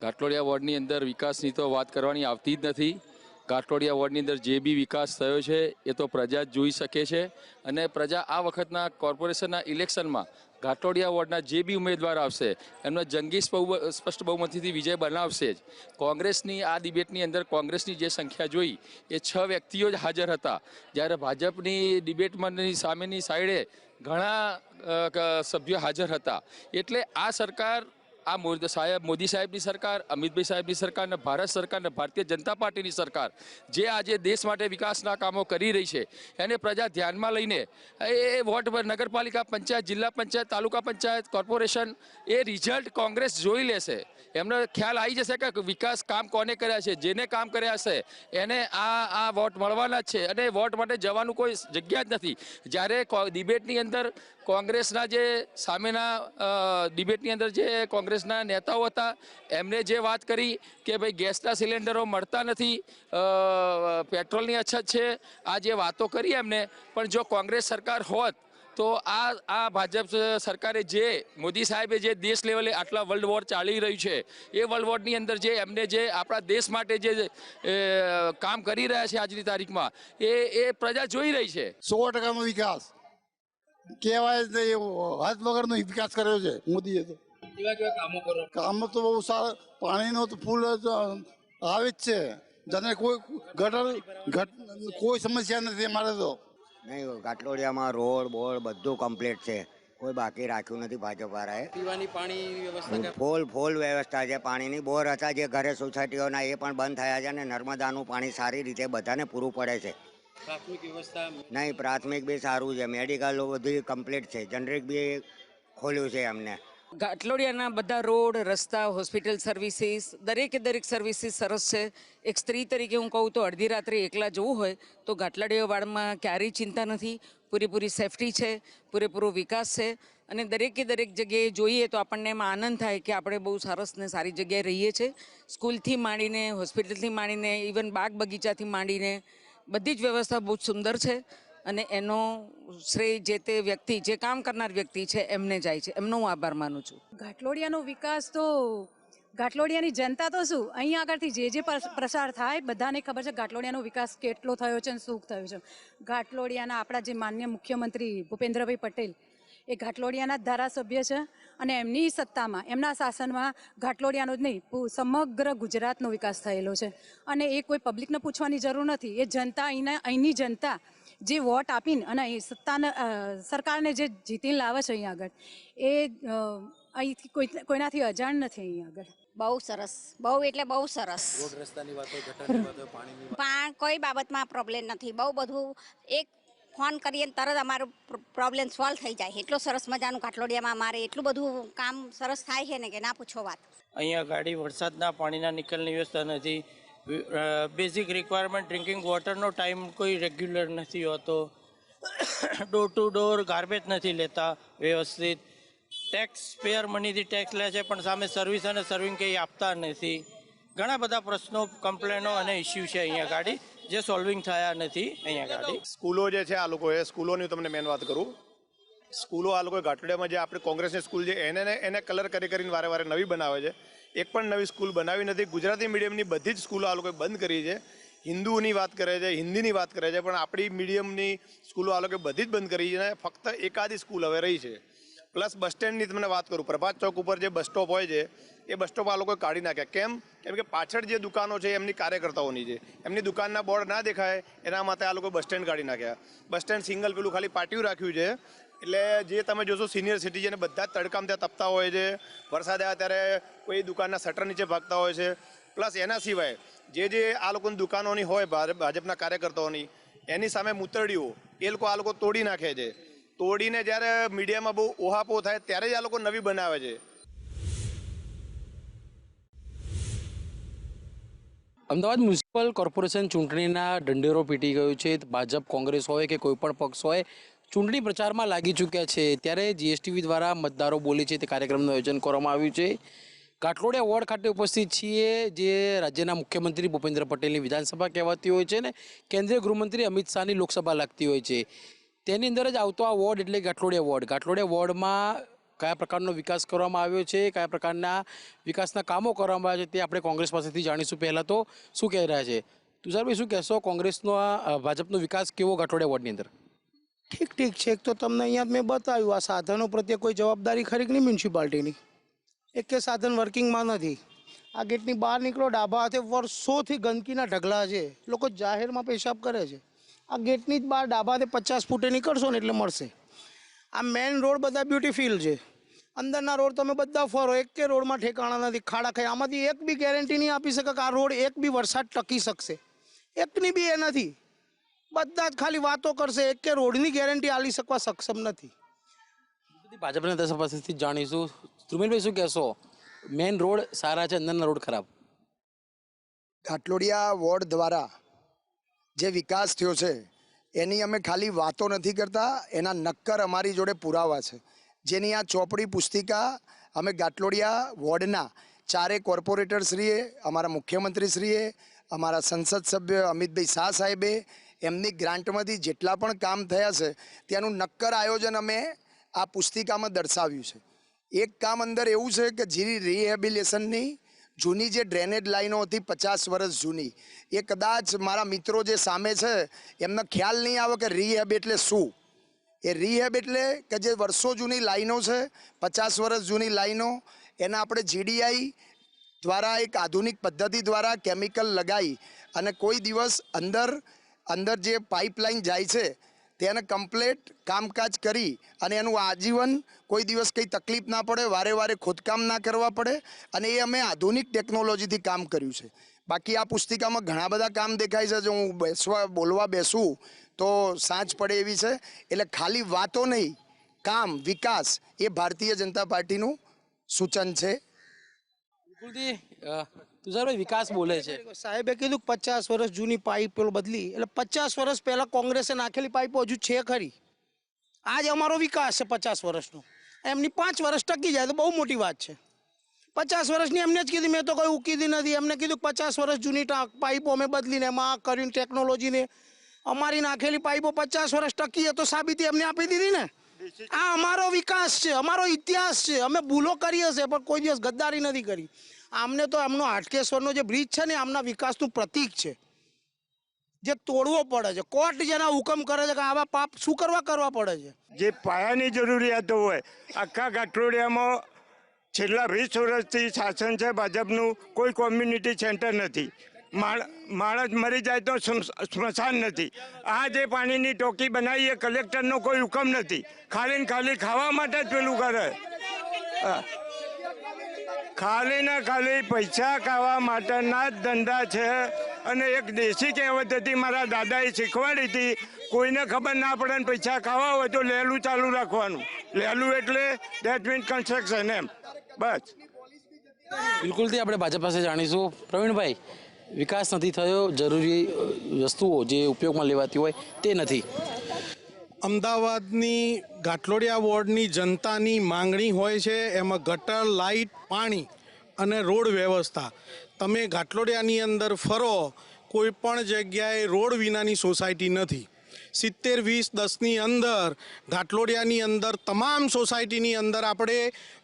ઘાટલોડિયા વોર્ડની અંદર વિકાસની તો વાત કરવાની આવતી જ નથી। ઘાટલોડિયા વોર્ડની અંદર જે બી વિકાસ થયો છે એ તો પ્રજા જ જોઈ શકે છે અને પ્રજા આ વખતના કોર્પોરેશનના ઇલેક્શનમાં ઘાટલોડિયા વોર્ડના જે બી ઉમેદવાર આવશે એમનો જંગી સ્પષ્ટ બહુમતીથી વિજય બનાવશે જ। કોંગ્રેસની આ ડિબેટની અંદર કોંગ્રેસની જે સંખ્યા જોઈ એ 6 વ્યક્તિઓ જ હાજર હતા, જ્યારે ભાજપની ડિબેટમાંની સામેની સાઈડે ઘણા સભ્યો હાજર હતા। એટલે આ સરકાર આ મોદી સાહેબની સરકાર, અમિતભાઈ સાહેબની સરકાર અને ભારત સરકાર અને ભારતીય જનતા પાર્ટીની સરકાર જે આજે દેશ માટે વિકાસના કામો કરી રહી છે એને પ્રજા ધ્યાનમાં લઈને એ વોર્ડ પર નગરપાલિકા પંચાયત, જિલ્લા પંચાયત, તાલુકા પંચાયત, કોર્પોરેશન એ રિઝલ્ટ કોંગ્રેસ જોઈ લેશે। એમને ખ્યાલ આવી જશે કે વિકાસ કામ કોને કર્યા છે, જેને કામ કર્યા હશે એને આ વોટ મળવાના જ છે અને વોટ માટે જવાનું કોઈ જગ્યા જ નથી। જ્યારે ડિબેટની અંદર કોંગ્રેસના જે સામેના ડિબેટની અંદર જે કોંગ્રેસના નેતાઓ હતા એમને જે વાત કરી કે ભાઈ ગેસના સિલિન્ડરો મળતા નથી, પેટ્રોલની અછત છે, આ જે વાતો કરી એમને, પણ જો કોંગ્રેસ સરકાર હોત તો આ ભાજપ સરકારે જે મોદી સાહેબે જે દેશ લેવલે આટલા વર્લ્ડ વોર ચાલી રહ્યું છે એ વર્લ્ડ વોરની અંદર જે એમને જે આપણા દેશ માટે જે કામ કરી રહ્યા છે આજની તારીખમાં એ પ્રજા જોઈ રહી છે। 100%નો વિકાસ કહેવાય જ નહીં એવો હાથ વગરનો વિકાસ કર્યો છે મોદીએ। તો કામો તો બહુ સારા, પાણીનો તો ફૂલ આવે જ છે, જેને કોઈ ગટર કોઈ સમસ્યા નથી અમારે તો નહીં। ઘાટલોડિયામાં રોડ બોડ બધું કમ્પ્લીટ છે, કોઈ બાકી રાખ્યું નથી ભાજપ વાળાએ। પીવાની પાણી વ્યવસ્થા ફૂલ વ્યવસ્થા છે પાણીની। બોર હતા જે ઘરે સોસાયટીઓના એ પણ બંધ થયા છે અને નર્મદાનું પાણી સારી રીતે બધાને પૂરું પડે છે। પ્રાથમિક વ્યવસ્થા નહીં, પ્રાથમિક બી સારું છે, મેડિકલ બધું કમ્પ્લીટ છે, જનરિક બી ખોલ્યું છે એમને। ઘાટલોડિયાના બધા રોડ, રસ્તા, હોસ્પિટલ સર્વિસીસ દરેક સર્વિસીસ સરસ છે। એક સ્ત્રી તરીકે હું કહું તો અડધી રાત્રે એકલા જવું હોય તો ઘાટલોડિયા વાડમાં ક્યારેય ચિંતા નથી, પૂરેપૂરી સેફટી છે, પૂરેપૂરો વિકાસ છે અને દરેક જગ્યાએ જોઈએ તો આપણને એમાં આનંદ થાય કે આપણે બહુ સરસ ને સારી જગ્યાએ રહીએ છીએ। સ્કૂલથી માંડીને, હોસ્પિટલથી માંડીને, ઇવન બાગ બગીચાથી માંડીને બધી જ વ્યવસ્થા બહુ સુંદર છે અને એનો શ્રેય જે તે વ્યક્તિ, જે કામ કરનાર વ્યક્તિ છે એમને જાય છે, એમનો હું આભાર માનું છું। ઘાટલોડિયાનો વિકાસ તો ઘાટલોડિયાની જનતા તો શું, અહીં આગળથી જે પ્રસાર થાય બધાને ખબર છે ઘાટલોડિયાનો વિકાસ કેટલો થયો છે અને શું થયો છે। ઘાટલોડિયાના આપણા જે માન્ય મુખ્યમંત્રી ભૂપેન્દ્રભાઈ પટેલ એ ઘાટલોડિયાના ધારાસભ્ય છે અને એમની સત્તામાં, એમના શાસનમાં ઘાટલોડિયાનો જ નહીં સમગ્ર ગુજરાતનો વિકાસ થયેલો છે અને એ કોઈ પબ્લિકને પૂછવાની જરૂર નથી। એ જનતા અહીંની જનતા જે વોટ આપીને અને સરકારને જે જીતીને લાવે છે અહીં આગળ એ અહીંથી કોઈનાથી અજાણ નથી। અહીં આગળ બહુ સરસ, બહુ એટલે બહુ સરસ। રોડ રસ્તાની વાતો, ગટરની વાતો, પાણીની કોઈ બાબતમાં પ્રોબ્લેમ નથી, બહુ બધું એક ફોન કરીએ તરત અમારું પ્રોબ્લેમ સોલ્વ થઈ જાય। એટલો સરસ મજાનું ઘાટલોડિયામાં અમારે એટલું બધું કામ સરસ થાય છે ને કે ના પૂછો વાત। અહીંયા ગાડી વરસાદના પાણીના નિકાલની વ્યવસ્થા નથી, બેઝિક રિક્વાયરમેન્ટ ડ્રિંકિંગ વોટરનો ટાઈમ કોઈ રેગ્યુલર નથી હોતો, ડોર ટુ ડોર ગાર્બેજ નથી લેતા વ્યવસ્થિત, ટેક્સ પેયર મનીથી ટેક્સ લે છે પણ સામે સર્વિસ અને સર્વિંગ કંઈ આપતા નથી। ઘણા બધા પ્રશ્નો, કમ્પ્લેનો અને ઇસ્યુ છે અહીંયા ગાડી જે સોલ્વિંગ થયા નથી અહીંયા ગાડી। સ્કૂલો જે છે આ લોકોએ, સ્કૂલોની તમને મેન વાત કરું, સ્કૂલો આ લોકોએ ઘાટલોડિયામાં જે આપણે કોંગ્રેસની સ્કૂલ છે એને કલર કરીને વારે નવી બનાવે છે, એક પણ નવી સ્કૂલ બનાવી નથી। ગુજરાતી મીડિયમની બધી જ સ્કૂલો આ લોકોએ બંધ કરી છે। હિન્દુની વાત કરે છે, હિન્દીની વાત કરે છે, પણ આપણી મીડિયમની સ્કૂલો આ લોકોએ બધી જ બંધ કરી છે અને ફક્ત એકાદી સ્કૂલ હવે રહી છે। પ્લસ બસ સ્ટેન્ડની તમને વાત કરું, પ્રભાત ચોક ઉપર જે બસ સ્ટોપ હોય છે એ બસ સ્ટોપ આ લોકોએ કાઢી નાખ્યા। કેમ કે પાછળ જે દુકાનો છે એમની કાર્યકર્તાઓની છે, એમની દુકાનના બોર્ડ ના દેખાય એના માટે આ લોકો બસ સ્ટેન્ડ કાઢી નાખ્યા। બસ સ્ટેન્ડ સિંગલ પેલું ખાલી પાટિયું રાખ્યું છે, એટલે જે તમે જોશો સિનિયર સિટીઝન બધા જ તડકામાં ત્યાં તપતા હોય છે, વરસાદ આવ્યા ત્યારે કોઈ દુકાનના શટર નીચે ભાગતા હોય છે। પ્લસ એના સિવાય જે આ લોકોની દુકાનોની હોય ભાજપના કાર્યકર્તાઓની એની સામે મૂતરડીઓ એ લોકો આ લોકો તોડી નાખે છે। તોડીને જ્યારે મીડિયામાં બહુ ઓહાપો થાય ત્યારે જ આ લોકો નવી બનાવે છે। અમદાવાદ મ્યુનિસિપલ કોર્પોરેશન ચૂંટણીના ઢંઢેરો પીટી ગયો છે। ભાજપ, કોંગ્રેસ હોય કે કોઈ પણ પક્ષ હોય ચૂંટણી પ્રચારમાં લાગી ચૂક્યા છે, ત્યારે જીએસટીવી દ્વારા મતદારો બોલે છે તે કાર્યક્રમનું આયોજન કરવામાં આવ્યું છે। ઘાટલોડિયા વોર્ડ ખાતે ઉપસ્થિત છીએ, જે રાજ્યના મુખ્યમંત્રી ભૂપેન્દ્ર પટેલની વિધાનસભા કહેવાતી હોય છે ને કેન્દ્રીય ગૃહમંત્રી અમિત શાહની લોકસભા લાગતી હોય છે, તેની અંદર જ આવતો આ વોર્ડ એટલે ઘાટલોડિયા વોર્ડ। ઘાટલોડિયા વોર્ડમાં કયા પ્રકારનો વિકાસ કરવામાં આવ્યો છે, કયા પ્રકારના વિકાસના કામો કરવામાં આવ્યા છે તે આપણે કોંગ્રેસ પાસેથી જાણીશું. પહેલાં તો શું કહી રહ્યા છે તુષારભાઈ, શું કહેશો કોંગ્રેસનો આ ભાજપનો વિકાસ કેવો ગાંઠોડિયા વોર્ડની અંદર? ઠીક છે. એક તો તમને અહીંયા મેં બતાવ્યું, આ સાધનો પ્રત્યે કોઈ જવાબદારી ખરી કે નહીં મ્યુનિસિપાલિટીની? એક કે સાધન વર્કિંગમાં નથી. આ ગેટની બહાર નીકળો, ડાબા હાથે વર્ષોથી ગંદકીના ઢગલા છે, લોકો જાહેરમાં પેશાબ કરે છે. આ ગેટની જ બહાર ડાબા હાથે 50 ફૂટે નીકળશો ને એટલે મળશે. આ મેઇન રોડ બધા બ્યુટીફિલ છે, અંદરના રોડ તમે બધા ફરો, એક કે રોડમાં ઠેકાણા નથી, ખાડા ખાઈ. આમાંથી એક બી ગેરંટી નહીં આપી શકે કે આ રોડ એક બી વરસાદ ટકી શકશે. એકની બી એ નથી. બધા જ ખાલી વાતો કરશે, એક કે રોડની ગેરંટી આપી શકવા સક્ષમ નથી. ભાજપના દસ પાસેથી જાણીશું. ધ્રુમિલભાઈ, શું કહેશો? મેઇન રોડ સારા છે, અંદરના રોડ ખરાબ. ઘાટલોડિયા વોર્ડ દ્વારા જે વિકાસ થયો છે એની અમે ખાલી વાતો નથી કરતા, એના નક્કર અમારી જોડે પુરાવા છે. જેની આ ચોપડી પુસ્તિકા અમે ઘાટલોડિયા વોર્ડના ચારે કોર્પોરેટરશ્રીએ, અમારા મુખ્યમંત્રીશ્રીએ, અમારા સંસદ સભ્ય અમિતભાઈ શાહ સાહેબે એમની ગ્રાન્ટમાંથી જેટલા પણ કામ થયા છે ત્યાંનું નક્કર આયોજન અમે આ પુસ્તિકામાં દર્શાવ્યું છે. એક કામ અંદર એવું છે કે જે રિહેબિલિટેશનની જૂની જે ડ્રેનેજ લાઈનો હતી 50 વર્ષ જૂની, એ કદાચ મારા મિત્રો જે સામે છે એમને ખ્યાલ નહીં આવે કે રિહેબ એટલે શું. એ રિહેબ એટલે કે જે વર્ષો જૂની લાઈનો છે, 50 વર્ષ જૂની લાઈનો, એના આપણે GDI દ્વારા એક આધુનિક પદ્ધતિ દ્વારા કેમિકલ લગાવી અને કોઈ દિવસ અંદર જે પાઇપલાઇન જાય છે તેને કમ્પ્લેટ કામકાજ કરી અને એનું આજીવન કોઈ દિવસ કંઈ તકલીફ ના પડે, વારે વારે ખોદકામ ના કરવા પડે, અને એ અમે આધુનિક ટેકનોલોજીથી કામ કર્યું છે. બાકી આ પુસ્તિકામાં ઘણા બધા કામ દેખાય છે, જો હું બોલવા બેસું તો સાંજ પડે એવી છે. એટલે ખાલી વાતો નહીં, કામ, વિકાસ એ ભારતીય જનતા પાર્ટીનું સૂચન છે. તુષારભાઈ, વિકાસ બોલે છે. સાહેબે કીધું 50 વર્ષ જૂની પાઇપ પેલો બદલી, એટલે 50 વર્ષ પહેલા કોંગ્રેસે નાખેલી પાઇપો હજુ છે ખરી. આજ અમારો વિકાસ છે 50 વર્ષનો. એમની 5 વર્ષ ટકી જાય તો બહુ મોટી વાત છે. 50 વર્ષની એમને જ કીધી, મેં તો કોઈ ઉકીધી નથી. એમને કીધું 50 વર્ષ જૂની પાઇપો અમે બદલીને એમાં કર્યું ટેકનોલોજીને. અમારી નાખેલી પાઇપો 50 વર્ષ ટકી તો સાબિતી એમને આપી દીધી ને. આ અમારો વિકાસ છે, અમારો ઇતિહાસ છે. અમે ભૂલો કરી હશે પણ કોઈ દિવસ ગદ્દારી નથી કરી. આમને તો એમનો હાટકેશ્વરનો જે બ્રિજ છે ને આમના વિકાસનું પ્રતીક છે, જે તોડવો પડે છે. કોર્ટ જેના હુકમ કરે છે કે આવા પાપ શું કરવા પડે છે. જે પાયાની જરૂરિયાતો હોય, આખા ઘાટલોડિયામાં છેલ્લા 20 વર્ષથી શાસન છે ભાજપનું, કોઈ કોમ્યુનિટી સેન્ટર નથી. માણસ મરી જાય તો સ્મશાન નથી. આ જે પાણીની ટાંકી બનાવી એ કલેક્ટરનો કોઈ હુકમ નથી. ખાલી ખાવા માટે જ પેલું કરે. ખાલી ને ખાલી પૈસા ખાવા માટેના જ ધંધા છે. અને એક દેશી કહેવત હતી, મારા દાદાએ શીખવાડી હતી, કોઈને ખબર ના પડે ને પૈસા ખાવા હોય તો લેલું ચાલુ રાખવાનું. લેલું એટલે દેટ મીન્સ કન્સ્ટ્રક્શન, એમ. બસ. બિલકુલથી આપણે ભાજપ પાસે જાણીશું. પ્રવીણભાઈ, વિકાસ નથી થયો, જરૂરી વસ્તુઓ જે ઉપયોગમાં લેવાતી હોય તે નથી. અમદાવાદની ઘાટલોડિયા વોર્ડની જનતાની માંગણી હોય છે એમાં ગટર, લાઇટ, પાણી અને રોડ વ્યવસ્થા. તમે ઘાટલોડિયાની અંદર ફરો, કોઈ પણ જગ્યાએ રોડ વિનાની સોસાયટી નથી. 70-20-10ની અંદર ઘાટલોડિયાની અંદર તમામ સોસાયટીની અંદર આપણે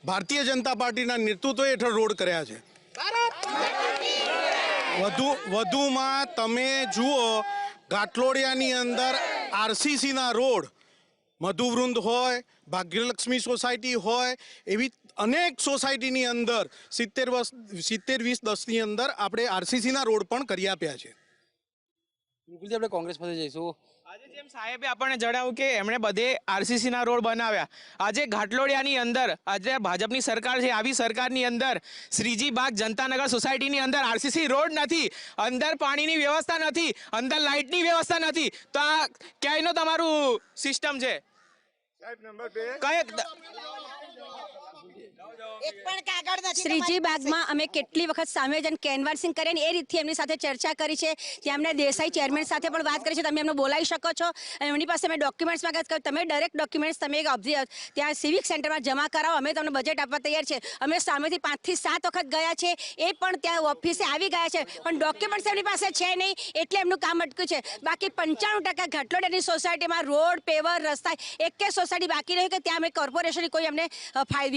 ભારતીય જનતા પાર્ટીના નેતૃત્વ હેઠળ રોડ કર્યા છે. વધુમાં તમે જુઓ, ઘાટલોડિયાની અંદર RCCના રોડ, મધુવૃંદ હોય, ભાગ્યલક્ષ્મી સોસાયટી હોય, એવી અનેક સોસાયટીની અંદર 70-20-10ની અંદર આપણે RCCના રોડ પણ કરી આપ્યા છે. બિલકુલથી આપણે કોંગ્રેસ પાસે જઈશું. આજે જેમ સાહેબે આપણને જણાવ્યું કે એમણે બધે RCCના રોડ બનાવ્યા, આજે ઘાટલોડિયાની અંદર આજે ભાજપની સરકાર છે, આવી સરકારની અંદર શ્રીજી બાગ જનતાનગર સોસાયટીની અંદર RCC રોડ નથી, અંદર પાણીની વ્યવસ્થા નથી, અંદર લાઇટની વ્યવસ્થા નથી. તો આ ક્યાંયનો તમારું સિસ્ટમ છે? શ્રીજી બાગમાં અમે કેટલી વખત સામે જઈને કેનવાસિંગ કરીને એ રીતથી એમની સાથે ચર્ચા કરી છે. ત્યાં એમને દેસાઈ ચેરમેન સાથે પણ વાત કરી છે. તમે એમને બોલાવી શકો છો અને એમની પાસે અમે ડોક્યુમેન્ટ્સ માંગ્યા છે. તમે ડાયરેક્ટ ડોક્યુમેન્ટ્સ તમે ત્યાં સિવિક સેન્ટરમાં જમા કરાવો. અમે તમને બજેટ આપવા તૈયાર છે. અમે સામેથી 5 થી 7 વખત ગયા છે. એ પણ ત્યાં ઓફિસે આવી ગયા છે, પણ ડોક્યુમેન્ટ્સ એમની પાસે છે નહીં, એટલે એમનું કામ અટક્યું છે. બાકી 95% ઘાટલોડિયાની સોસાયટીમાં રોડ, પેવર, રસ્તા એકે સોસાયટી બાકી રહી કે ત્યાં અમે કોર્પોરેશનની કોઈ અમને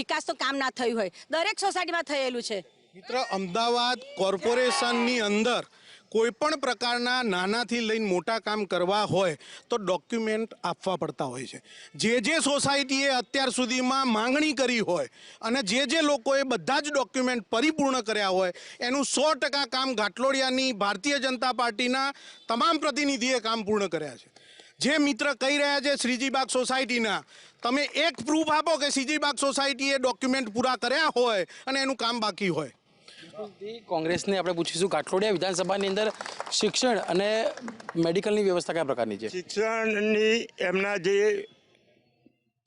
વિકાસનું કામ ના થયું હોય. દરેક સોસાયટીમાં થયેલું છે. મિત્ર, અમદાવાદ કોર્પોરેશનની અંદર કોઈ પણ પ્રકારના નાનાથી લઈને મોટા કામ કરવા હોય તો ડોક્યુમેન્ટ આપવા પડતા હોય છે. જે સોસાયટીએ અત્યાર સુધીમાં માંગણી કરી હોય અને જે લોકોએ બધા જ ડોક્યુમેન્ટ પરિપૂર્ણ કર્યા હોય એનું 100% કામ ઘાટલોડિયાની ભારતીય જનતા પાર્ટીના તમામ પ્રતિનિધિએ કામ પૂર્ણ કર્યા છે. જે મિત્ર કહી રહ્યા છે શ્રીજીબાગ સોસાયટીના, તમે એક પ્રૂફ આપો કે શ્રીજીબાગ સોસાયટીએ ડોક્યુમેન્ટ પૂરા કર્યા હોય અને એનું કામ બાકી હોય. કોંગ્રેસને આપણે પૂછીશું, ઘાટલોડિયા વિધાનસભાની અંદર શિક્ષણ અને મેડિકલની વ્યવસ્થા કયા પ્રકારની છે? શિક્ષણની એમના જે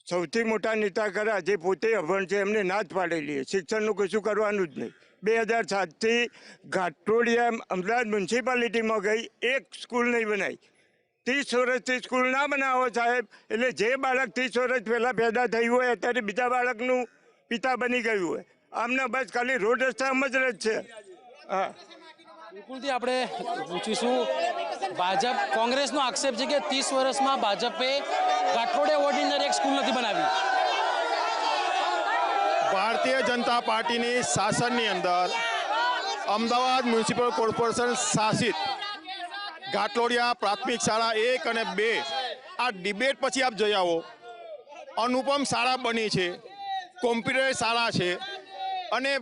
સૌથી મોટા નેતા ખરા જે પોતે અભણ છે એમને ના જ પાડેલી છે. શિક્ષણનું કશું કરવાનું જ નહીં. 2007થી ઘાટલોડિયા અમદાવાદ મ્યુનિસિપાલિટીમાં ગઈ, એક સ્કૂલ નહીં બનાવી. 30 વર્ષથી સ્કૂલ ના બનાવો સાહેબ, એટલે જે બાળક 30 વર્ષ પહેલાં પેદા થયું હોય અત્યારે બીજા બાળકનું પિતા બની ગયું હોય. આમને બસ ખાલી રોડ રસ્તામાં જ છે. હા, બિલકુલથી આપણે પૂછીશું. ભાજપ કોંગ્રેસનો આક્ષેપ છે કે 30 વર્ષમાં ભાજપે ઘાટલોડિયા વોર્ડની અંદર એક સ્કૂલ નથી બનાવી. ભારતીય જનતા પાર્ટીની શાસનની અંદર અમદાવાદ મ્યુનિસિપલ કોર્પોરેશન શાસિત ઘાટલોડિયા પ્રાથમિક શાળા 1 અને 2 આ ડિબેટ પછી આપ જઈ આવો. અનુપમ શાળા બની છે, કોમ્પ્યુટર શાળા છે અને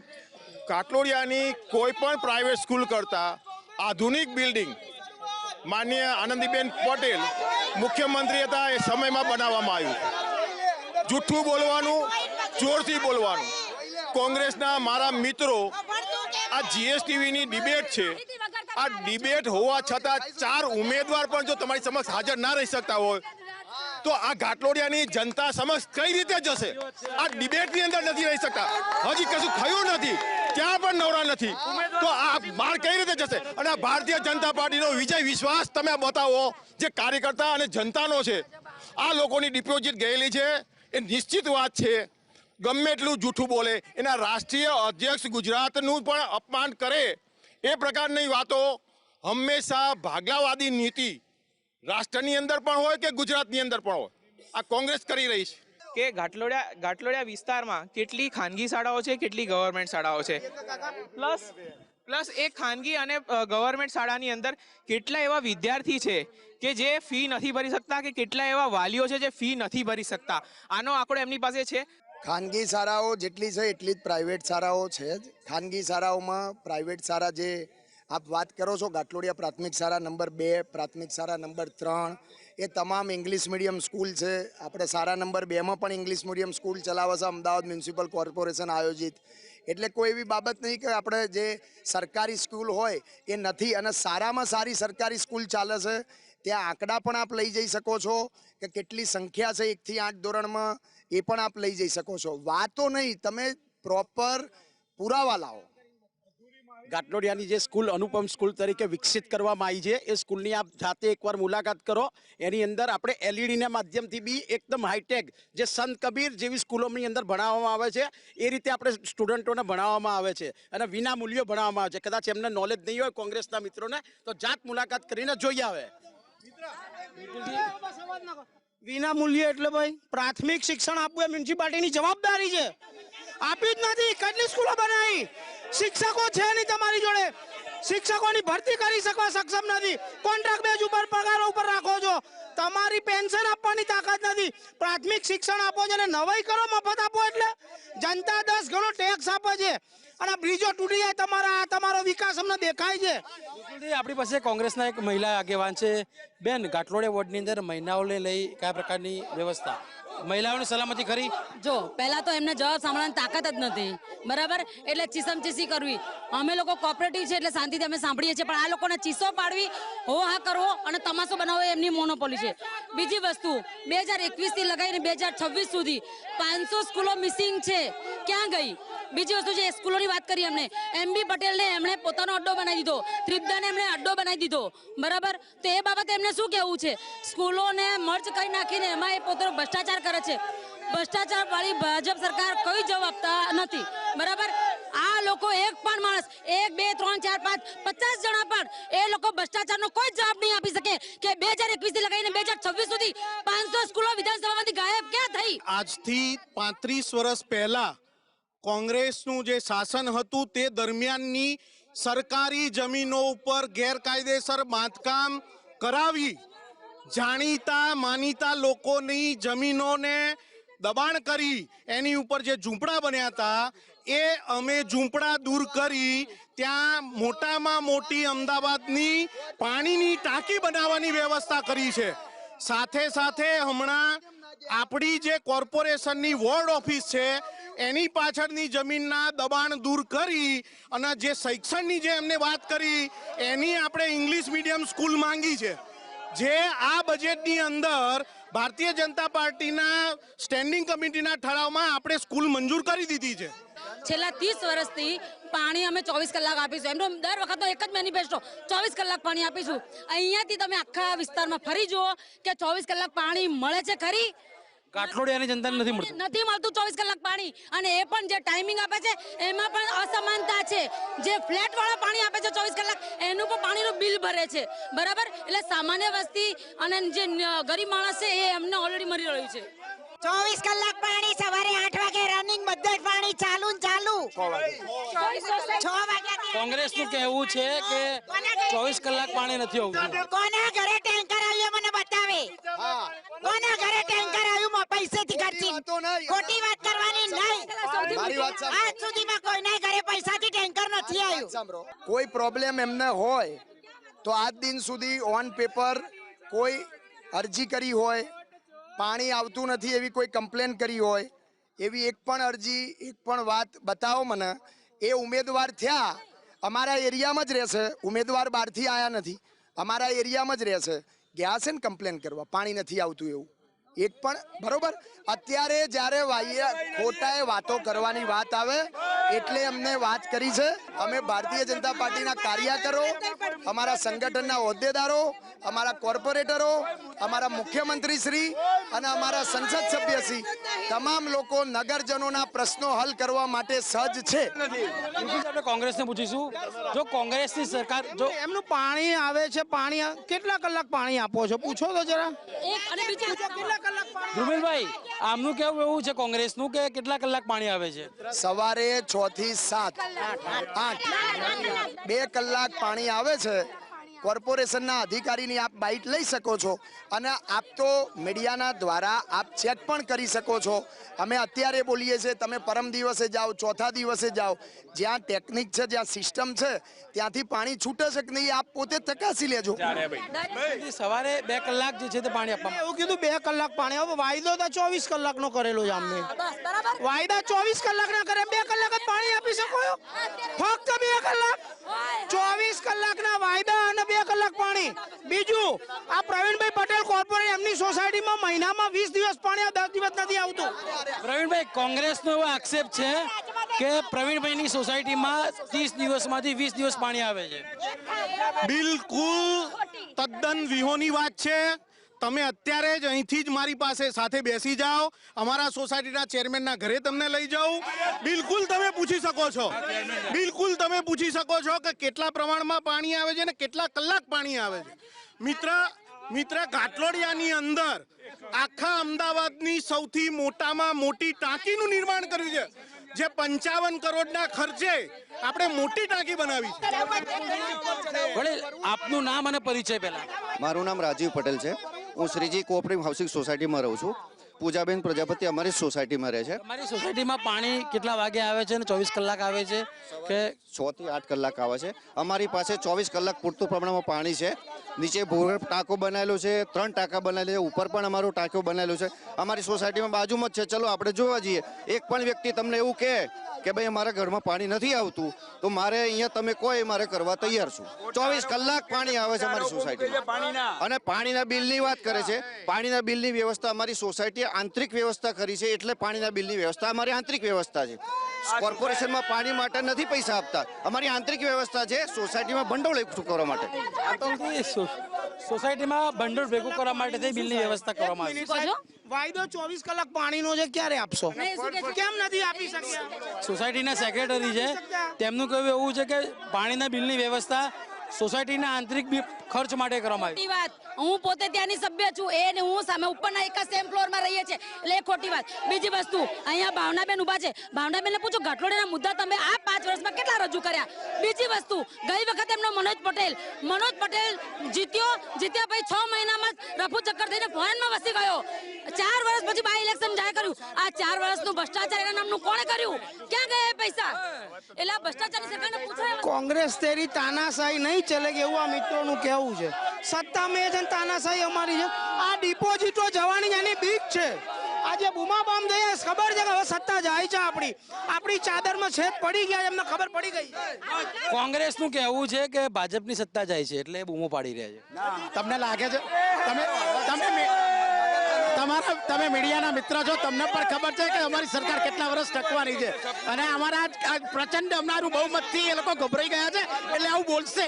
ઘાટલોડિયાની કોઈ પણ પ્રાઇવેટ સ્કૂલ કરતાં આધુનિક બિલ્ડિંગ માનનીય આનંદીબેન પટેલ મુખ્યમંત્રી હતા એ સમયમાં બનાવવામાં આવ્યું. જૂઠું બોલવાનું, જોરથી બોલવાનું. કોંગ્રેસના મારા મિત્રો, આ જીએસટીવીની ડિબેટ છે, આ ડિબેટ હોવા છતાં 4 ઉમેદવાર પણ જો તમારી સમક્ષ હાજર ના રહી શકતા હોય તો આ ઘાટલોડિયાની જનતા સમક્ષ કઈ રીતે જશે? આ ડિબેટની અંદર નથી રહી શકતા, હજી કશું થયું નથી, ત્યાં પણ નવરા નથી, તો આ બહાર કઈ રીતે જશે? અને આ ભારતીય જનતા પાર્ટીનો વિજય વિશ્વાસ તમે બતાવો જે કાર્યકર્તા અને જનતાનો છે. આ લોકોની ડિપોઝિટ ગયેલી છે એ નિશ્ચિત વાત છે. ગમે એટલું જૂઠું બોલે, એના રાષ્ટ્રીય અધ્યક્ષ ગુજરાતનું પણ અપમાન કરે, એ પ્રકારની વાતો હંમેશા ભાગલાવાદી નીતિ રાષ્ટ્રની અંદર પણ હોય કે ગુજરાતની અંદર પણ હોય, આ કોંગ્રેસ કરી રહી છે. કે ઘાટલોડિયા વિસ્તારમાં કેટલી ખાનગી શાળાઓ છે, કેટલી ગવર્મેન્ટ શાળાઓ છે, પ્લસ એક ખાનગી અને ગવર્મેન્ટ શાળાની અંદર કેટલા એવા વિદ્યાર્થી છે કે જે ફી નથી ભરી શકતા, કે કેટલા એવા વાલીઓ છે જે ફી નથી ભરી શકતા. આનો આંકડો એમની પાસે છે. ખાનગી શાળાઓ જેટલી છે એટલી જ પ્રાઇવેટ શાળાઓ છે જ. ખાનગી શાળાઓમાં પ્રાઇવેટ શાળા જે આપ વાત કરો છો, ઘાટલોડિયા પ્રાથમિક શાળા નંબર 2, પ્રાથમિક શાળા નંબર 3, એ તમામ ઇંગ્લિશ મીડિયમ સ્કૂલ છે. આપણે શાળા નંબર 2માં પણ ઇંગ્લિશ મીડિયમ સ્કૂલ ચલાવે છે અમદાવાદ મ્યુનિસિપલ કોર્પોરેશન આયોજિત. એટલે કોઈ એવી બાબત નહીં કે આપણે જે સરકારી સ્કૂલ હોય એ નથી, અને સારામાં સારી સરકારી સ્કૂલ ચાલે છે. ત્યાં આંકડા પણ આપ લઈ જઈ શકો છો કે કેટલી સંખ્યા છે 1 થી 8 ધોરણમાં, એ પણ આપ લઈ જઈ શકો છો. વાતો નહીં, તમે પ્રોપર પુરાવા લાવો. ઘાટલોડિયાની જે સ્કૂલ અનુપમ સ્કૂલ તરીકે વિકસિત કરવામાં આવી છે, એ સ્કૂલની આપ જાતે એકવાર મુલાકાત કરો. એની અંદર આપણે એલઈડીના માધ્યમથી બી એકદમ હાઈટેક જે સંત કબીર જેવી સ્કૂલોની અંદર ભણાવવામાં આવે છે એ રીતે આપણે સ્ટુડન્ટોને ભણાવવામાં આવે છે અને વિના મૂલ્યો ભણાવવામાં આવે છે. કદાચ એમને નોલેજ નહીં હોય કોંગ્રેસના મિત્રોને તો જાત મુલાકાત કરીને જોઈ આવે. વિના મૂલ્ય એટલે ભાઈ પ્રાથમિક શિક્ષણ આપવું એ મ્યુનિસિપાલિટીની જવાબદારી છે. આપી જ નથી. કેટલી સ્કૂલો બનાવી, શિક્ષકો છે નહીં તમારી જોડે, શિક્ષકોની ભરતી કરી શકવા સક્ષમ નથી, કોન્ટ્રાક્ટ બેઝ ઉપર પગારો ઉપર રાખો છો, તમારી પેન્શન આપવાની તાકાત નથી. પ્રાથમિક શિક્ષણ આપો છો અને નવાઈ કરો, મફત આપો એટલે જનતા 10 ગણો ટેક્સ આપે છે અને બ્રિજો તૂટી જાય તમારો વિકાસ અમને દેખાય છે. આપણી પાસે કોંગ્રેસના એક મહિલા આગેવાન છે, બેન, ઘાટલોડિયા વોર્ડની અંદર મહિલાઓને લઈ કયા પ્રકારની વ્યવસ્થા, મહિલાઓની સલામતી ખરી? જો પહેલા તો એમને જવાબ સાંભળવાની તાકાત જ નથી, બરાબર? એટલે ચીસમચીસી કરવી. અમે લોકો કોઓપરેટિવ છે એટલે શાંતિથી અમે સાંભળીએ છીએ, પણ આ લોકોને ચીસો પાડવી, હો હા કરવો અને તમાશો બનાવવો એ એમની મોનોપોલી છે. બીજી વસ્તુ, 2021થી લગાવીને 2026 સુધી 500 સ્કૂલો મિસિંગ છે, ક્યાં ગઈ? બીજી વસ્તુ છે, સ્કૂલોની વાત કરી એમને, MB પટેલને એમણે પોતાનો અડ્ડો બનાવી દીધો, ત્રિપદાને એમણે અડ્ડો બનાવી દીધો, બરાબર? તો એ બાબતે એમને શું કહેવું છે? સ્કૂલોને મર્જ કરી નાખીને એમાં એ પોતાનો ભ્રષ્ટાચાર કરે છે. ભ્રષ્ટાચાર વાળી ભાજપ સરકાર કોઈ જવાબ આપતા નથી, બરાબર? આ લોકો એક પણ માણસ, 1 2 3 4 5 50 જણા પણ એ લોકો ભ્રષ્ટાચારનો કોઈ જવાબ નહીં આપી શકે કે 2021 થી લગાવીને 2026 સુધી 500 સ્કૂલો વિધાનસભામાંથી ગાયબ ક્યાં થઈ? આજથી 35 વર્ષ પહેલા કોંગ્રેસનું જે શાસન હતું તે દરમિયાનની સરકારી જમીનો ઉપર ગેરકાયદેસર બાંધકામ કરાવી જાણીતા માનીતા લોકોની જમીનોને દબાણ કરી એની ઉપર જે ઝૂંપડા બન્યા હતા એ અમે ઝૂંપડા દૂર કરી ત્યાં મોટામાં મોટી અમદાવાદની પાણીની ટાંકી બનાવવાની વ્યવસ્થા કરી છે. સાથે સાથે હમણાં આપણી જે કોર્પોરેશનની વોર્ડ ઓફિસ છે એની પાછળની જમીનના દબાણ દૂર કરી અને જે શિક્ષણની જે એમને વાત કરી એની આપણે ઇંગ્લિશ મીડિયમ સ્કૂલ માંગી છે, જે આ બજેટની અંદર ભારતીય જનતા પાર્ટીના સ્ટેન્ડિંગ કમિટીના ઠરાવમાં આપણે સ્કૂલ મંજૂર કરી દીધી છે. છેલ્લા 30 વર્ષથી પાણી અમે 24 કલાક આપીશું, એમનો દર વખતનો એક જ મેનિફેસ્ટો, 24 કલાક પાણી આપીશું. અહીંયાથી તમે આખા વિસ્તારમાં ફરી જુઓ કે 24 કલાક પાણી મળે છે ખરી? ઘાટલોડિયાની જનતાને નથી મળતું, નથી મળતું 24 કલાક પાણી. અને એ પણ જે ટાઈમિંગ આપે છે એમાં પણ અસમાનતા છે. જે ફ્લેટ વાળા પાણી આપે છે 24 કલાક એનું પણ પાણીનું બિલ ભરે છે, બરાબર? એટલે સામાન્ય વસ્તી અને જે ગરીબ માણસ છે એ એમને ઓલરેડી મરી રહ્યું છે. 24 કલાક પાણી, સવારે 8 વાગે રનિંગ, બધું જ પાણી ચાલુ ને ચાલુ. 6 વાગ્યાથી કોંગ્રેસનું કહેવું છે કે 24 કલાક પાણી નથી આવતું. કોના ઘરે ટેન્કર આવ્યું મને બતાવે? કોના ઘરે ટેન્કર આવ્યું? પૈસેથી ખર્ચી. ખોટી વાત કરવાની નહીં. આજ સુધીમાં કોઈના ઘરે પૈસાથી ટેન્કર નથી આવ્યું. કોઈ પ્રોબ્લેમ એમને હોય તો આજ દિન સુધી ઓન પેપર કોઈ અરજી કરી હોય, પાણી આવતું નથી એવી કોઈ કમ્પ્લેન કરી હોય, એવી એક પણ અરજી, એક પણ વાત બતાવો મને. એ ઉમેદવાર થયા અમારા એરિયામાં જ રહેશે, ઉમેદવાર બહારથી આવ્યા નથી, અમારા એરિયામાં જ રહેશે, ગયા છે ને કમ્પ્લેન કરવા પાણી નથી આવતું એવું એક પણ? બરોબર. અત્યારે જ્યારે ખોટાએ વાતો કરવાની વાત આવે એટલે અમને વાત કરી છે. અમે ભારતીય જનતા પાર્ટીના કાર્યકરો, અમારા સંગઠનના હોદ્દેદારો, અમારા કોર્પોરેટરો, અમારા મુખ્યમંત્રી શ્રી અને અમારા સંસદ સભ્ય શ્રી તમામ લોકો નગરજનોના પ્રશ્નો હલ કરવા માટે સજ્જ છે. આપણે કોંગ્રેસને પૂછીશું, જો કોંગ્રેસની સરકાર, જો એમનું પાણી આવે છે, પાણી કેટલા કલાક પાણી આપો છો પૂછો તો જરા. ધ્રુમિલભાઈ, આમનું કેવું એવું છે કોંગ્રેસનું કે કેટલા કલાક પાણી આવે છે? સવારે 6 થી 7, 8, 2 કલાક પાણી આવે છે. કોર્પોરેશનના અધિકારીની આપ બાઇટ લઈ શકો છો અને આપ તો મીડિયાના દ્વારા આપ ચેક પણ કરી શકો છો. અમે અત્યારે બોલીએ છીએ, તમે પરમ દિવસે જાઓ, ચોથા દિવસે જાઓ, જ્યાં ટેકનિક છે, જ્યાં સિસ્ટમ છે ત્યાંથી પાણી છૂટે છે કે નહીં આપ પોતે ચકાસી લેજો. સવારે 2 કલાક જે છે તે પાણી આપવામાં એવું કીધું 2 કલાક પાણી. હવે વાયદો તો 24 કલાકનો કરેલો છે અમને. વાયદા 24 કલાકના કરે, 2 કલાક જ પાણી આપી શકો છો? ફક્ત 2 કલાક, 24 કલાકના વાયદા અને 2 કલાક પાણી. બીજું, આ પ્રવીણભાઈ પટેલ કોર્પોરેટ એમની સોસાયટીમાં મહિનામાં 20 દિવસ પાણી, 10 દિવસ નથી આવતું. પ્રવીણભાઈ, કોંગ્રેસનો એવો આક્ષેપ છે કે પ્રવીણભાઈની સોસાયટીમાં 30 દિવસમાંથી 20 દિવસ પાણી આવે છે. બિલકુલ તદ્દન વિહોની વાત છે. તમે અત્યારે જ અહીંથી જ મારી પાસે સાથે બેસી જાઓ, અમારા સોસાયટીના ચેરમેનના ઘરે તમને લઈ જાઉં. બિલકુલ તમે પૂછી શકો છો, બિલકુલ તમે પૂછી શકો છો કે કેટલા પ્રમાણમાં પાણી આવે છે અને કેટલા કલાક પાણી આવે છે. મિત્ર, ઘાટલોડિયાની અંદર આખા અમદાવાદની સૌથી મોટામાં મોટી ટાંકીનું નિર્માણ કર્યું છે, જે 55 કરોડના ખર્ચે આપણે મોટી ટાંકી બનાવી છે. આપનું નામ અને પરિચય પહેલા. મારું નામ રાજીવ પટેલ છે. હું શ્રીજી કોઓપરેટિવ હાઉસિંગ સોસાયટીમાં રહું છું. પૂજાબેન પ્રજાપતિ અમારી સોસાયટીમાં રહે છે. અમારી સોસાયટીમાં પાણી કેટલા વાગે આવે છે અને 24 કલાક આવે છે કે 6 થી 8 કલાક આવે છે. અમારી પાસે 24 કલાક પૂરતું પ્રમાણમાં પાણી છે. નીચે ભૂગર્ભ ટાંકો બનાવેલો છે, 3 ટાંકા બનાવેલા છે, ઉપર પણ અમારો ટાંકો બનાવેલો છે. અમારી સોસાયટીમાં બાજુમાં જ છે. ચલો આપણે જોવા જઈએ. એક પણ વ્યક્તિ તમને એવું કહે કે ભાઈ અમારા ઘરમાં પાણી નથી આવતું તો મારે અહીંયા તમે કોઈ મારે કરવા તૈયાર છું. 24 કલાક પાણી આવે છે અમારી સોસાયટીમાં. અને પાણીના બિલની વાત કરે છે. પાણીના બિલની વ્યવસ્થા અમારી સોસાયટીએ આંતરિક વ્યવસ્થા કરી છે, એટલે પાણીના બિલની વ્યવસ્થા અમારી આંતરિક વ્યવસ્થા છે. કોર્પોરેશનમાં પાણી માટે નથી પૈસા આપતા, અમારી આંતરિક વ્યવસ્થા છે સોસાયટીમાં ભંડોળ એકઠું કરવા માટે. સોસાયટીમાં ભંડોળ ભેગું કરવા માટે બિલની વ્યવસ્થા કરવામાં આવી છે. વાયદો 24 કલાક પાણીનો છે, ક્યારે આપશો? કેમ નથી આપી શક્યા? સોસાયટીના સેક્રેટરી છે, તેમનું કહેવું એવું છે કે પાણીના બિલની વ્યવસ્થા સોસાયટીના આંતરિક ખર્ચ માટે કરવામાં આવી. ખોટી વાત. હું પોતે ત્યાંની સભ્ય છું, એ ને હું સામે ઉપરના એક જ સેમ ફ્લોરમાં રહીએ છીએ, એટલે એ ખોટી વાત. બીજી વસ્તુ, અહીંયા ભાવનાબેન ઊભા છે, ભાવનાબેનને પૂછો ઘાટલોડિયાના મુદ્દા તમે આ 5 વર્ષમાં કેટલા રજૂ કર્યા? બીજી વસ્તુ, ગઈ વખતે એમનો મનોજ પટેલ જીત્યા પછી 6 મહિનામાં જ રફુ ચક્કર થઈને ફોરેનમાં વસી ગયો. 4 વર્ષ પછી બાય ઇલેક્શન જાહેર કર્યું. આ 4 વર્ષનું ભ્રષ્ટાચાર એના નામનું કોણે કર્યું? ક્યાં ગયા એ પૈસા? એટલે આ ભ્રષ્ટાચારની સરકારને પૂછાય. કોંગ્રેસ તેરી તાનાશાહી નહીં ચલેગી એવું આ મિત્રોનું કહેવું છે. સત્તા મેં છે, તાનાશાહી અમારી છે. આ ડિપોઝિટો જવાની એની બીક છે. આજે બુમાબામ દઈએ ખબર છે કે હવે સત્તા જાય છે આપણી ચાદરમાં છેદ પડી ગયા, એમને ખબર પડી ગઈ. કોંગ્રેસનું કહેવું છે કે ભાજપની સત્તા જાય છે એટલે બૂમો પાડી રહ્યા છે. તમને લાગે છે તમે મીડિયાના મિત્ર છો, તમને પણ ખબર છે કે અમારી સરકાર કેટલા વર્ષ ટકવાની છે અને અમારા પ્રચંડ અમારું બહુમતથી એ લોકો ગભરાઈ ગયા છે એટલે આવું બોલશે.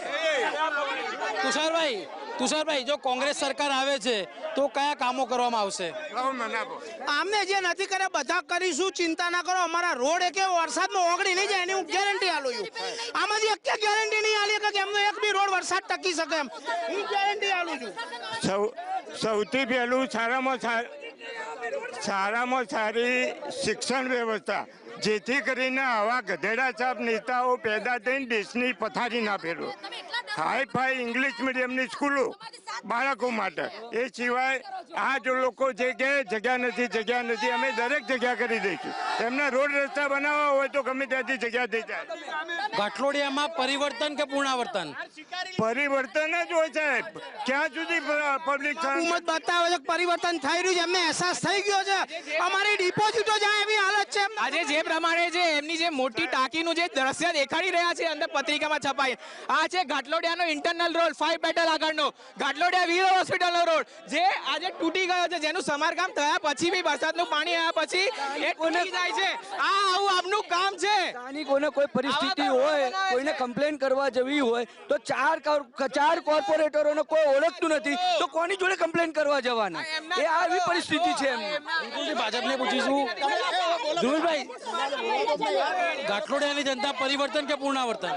તુષારભાઈ, જો કોંગ્રેસ સરકાર આવે છે તો કયા કામો કરવામાં આવશે? આમને જે નથી કર્યા બધા કરીશું, ચિંતા ના કરો. અમારા રોડ એક વરસાદમાં ઓગળી નહીં જાય એની હું ગેરંટી આલું છું. આમાંથી એક ગેરંટી નહીં આલી કે એમનો એક બી રોડ વરસાદ ટકી શકે એમ હું ગેરંટી આલું છું. સૌથી પહેલું સારામાં સારી શિક્ષણ વ્યવસ્થા, જેથી કરીને આવા ગધેડા છાપ નેતાઓ પેદા થઈને દેશની પથારી ના ફેરવો. હાઈ ફાઈ ઇંગ્લિશ મીડિયમની સ્કૂલો બાળકો માટે. એ સિવાય આ જો લોકો જે કહે જગ્યા નથી, અમે દરેક જગ્યા કરી દઈશું. એમને રોડ રસ્તા બનાવવા હોય તો ગમે ત્યાંથી જગ્યા થઈ જાય. ઘાટલોડિયામાં પરિવર્તન કે પુનરાવર્તન? પરિવર્તન જ હોય સાહેબ. ક્યાં સુધી પબ્લિક હુકુમત બતાવે છે પરિવર્તન થઈ રહ્યું છે, એમને અહેસાસ થઈ ગયો છે. અમારી ડિપોઝિટો જાય એવી હાલત છે. આજે જે પ્રમાણે છે એમની જે મોટી ટાંકીનું જે દ્રશ્ય દેખાડી રહ્યા છે અંદર પત્રિકામાં છપાય, આ છે ઘાટલોડિયાનો ઇન્ટરનલ રોડ 5 પેટલ આગળનો ઘાટલોડિયા વીર હોસ્પિટલનો રોડ, જે આજે તૂટી ગયો છે, જેનું સમારકામ થયા પછી બી વરસાદનું પાણી આવ્યા પછી એ તૂટી જાય છે. આ આવું આપનું કામ છે. સ્થાનિકોને કોઈ પરિસ્થિતિ હોય, કોઈને કમ્પ્લેન કરવા જવી હોય તો ચાર કોર્પોરેટરોને કોઈ ઓળખતું નથી તો કોની જોડે કમ્પ્લેન કરવા જવાના? એ આવી પરિસ્થિતિ છે એમની. ભાજપને પૂછીશું. ધ્રુવભાઈ, ઘાટલોડિયાની જનતા પરિવર્તન કે પુનરાવર્તન?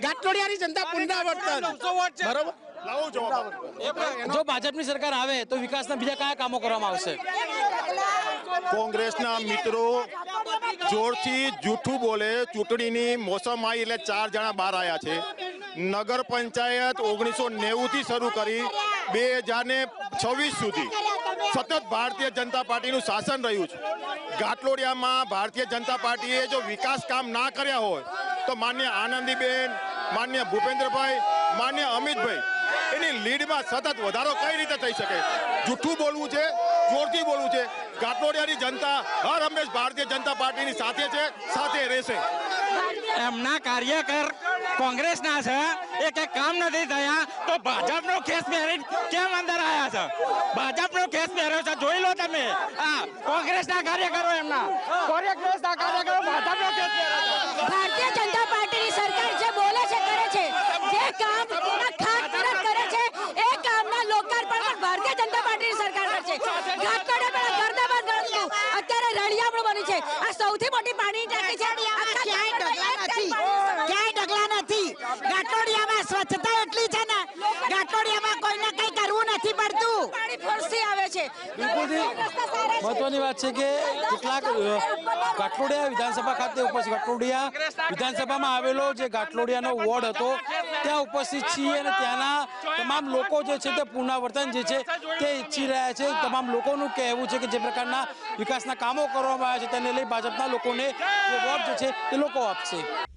ઘાટલોડિયાની જનતા પુનરાવર્તન. બરોબર. જો ભાજપની સરકાર આવે તો વિકાસના બીજા કયા કામો કરવામાં આવશે? કોંગ્રેસના મિત્રો જોરથી જૂઠું બોલે. ચૂંટણીની મોસમ આવી એટલે 4 જણા બહાર આવ્યા છે. નગર પંચાયત 1990થી શરૂ કરી 2026 સુધી સતત ભારતીય જનતા પાર્ટીનું શાસન રહ્યું છે. ઘાટલોડિયામાં ભારતીય જનતા પાર્ટીએ જો વિકાસ કામ ના કર્યા હોય તો માન્ય આનંદીબેન, માન્ય ભૂપેન્દ્રભાઈ, માન્ય અમિતભાઈ એની લીડમાં સતત વધારો કઈ રીતે થઈ શકે? જૂઠું બોલવું છે, જોરથી બોલવું છે. ઘાટલોડિયાની જનતા હર હંમેશ ભારતીય જનતા પાર્ટીની સાથે છે, સાથે રહેશે. એમના કાર્યકર કોંગ્રેસના છે, એ કઈ કામ નથી થયા તો ભાજપનો કેસ પહેરીને કેમ અંદર આવ્યા છે? ભાજપનો કેસ પહેર્યો છે, જોઈ લો તમે. આ કોંગ્રેસના કાર્યકરો કોંગ્રેસના કાર્યકરો ભાજપનો કેસ પહેર્યો છે. ભારતીય જનતા પાર્ટીની સરકાર જે બોલે છે કરે છે, જે કામ ખાતમુહૂર્ત કરે છે એ કામના લોકાર્પણ પણ ભારતીય જનતા પાર્ટીની સરકાર કરશે. ઘાટલોડિયા પેલા ગરદાબાદ ગણતું અત્યારે રળિયામણું બની છે. આ સૌથી મોટી પાણીની ટાંકી છે. ક્યાંય ઢગલા નથી. ઘાટલોડિયામાં સ્વચ્છતા એટલી છે ને, ઘાટલોડિયામાં કોઈને કઈ કરવું નથી પડતું. પાણી ફરસી આવે છે. મહત્વની વાત છે કે કેટલાક ઘાટલોડિયા વિધાનસભા ખાતે ઉપસ્થિત ઘાટલોડિયા વિધાનસભામાં આવેલો જે ઘાટલોડિયાનો વોર્ડ હતો ત્યાં ઉપસ્થિત છીએ અને ત્યાંના તમામ લોકો જે છે તે પુનરાવર્તન જે છે તે ઈચ્છી રહ્યા છે. તમામ લોકોનું કહેવું છે કે જે પ્રકારના વિકાસના કામો કરવામાં આવ્યા છે તેને લઈ ભાજપના લોકોને જે વોટ જે છે તે લોકો આપશે.